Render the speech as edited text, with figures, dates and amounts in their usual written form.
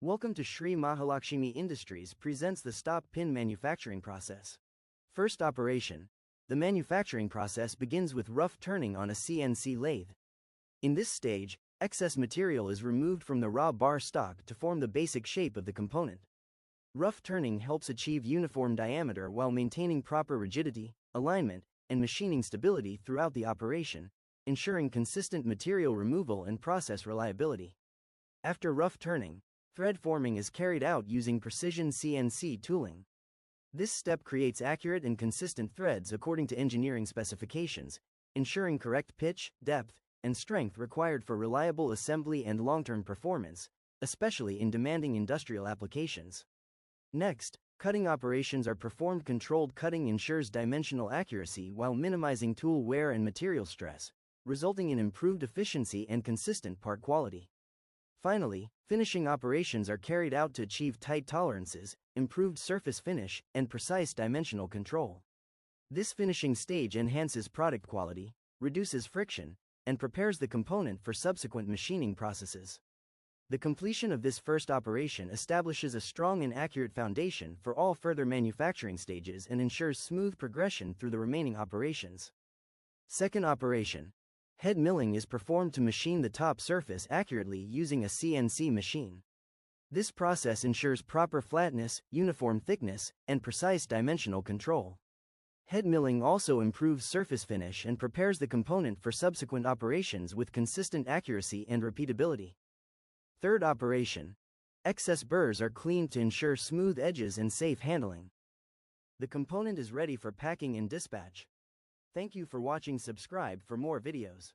Welcome to Sree Mahalakshimi Industries presents the stop pin manufacturing process. First operation. The manufacturing process begins with rough turning on a CNC lathe. In this stage, excess material is removed from the raw bar stock to form the basic shape of the component. Rough turning helps achieve uniform diameter while maintaining proper rigidity, alignment, and machining stability throughout the operation, ensuring consistent material removal and process reliability. After rough turning, thread forming is carried out using precision CNC tooling. This step creates accurate and consistent threads according to engineering specifications, ensuring correct pitch, depth, and strength required for reliable assembly and long-term performance, especially in demanding industrial applications. Next, cutting operations are performed. Controlled cutting ensures dimensional accuracy while minimizing tool wear and material stress, resulting in improved efficiency and consistent part quality. Finally, finishing operations are carried out to achieve tight tolerances, improved surface finish, and precise dimensional control. This finishing stage enhances product quality, reduces friction, and prepares the component for subsequent machining processes. The completion of this first operation establishes a strong and accurate foundation for all further manufacturing stages and ensures smooth progression through the remaining operations. Second operation. Head milling is performed to machine the top surface accurately using a CNC machine. This process ensures proper flatness, uniform thickness, and precise dimensional control. Head milling also improves surface finish and prepares the component for subsequent operations with consistent accuracy and repeatability. Third operation. Excess burrs are cleaned to ensure smooth edges and safe handling. The component is ready for packing and dispatch. Thank you for watching. Subscribe for more videos.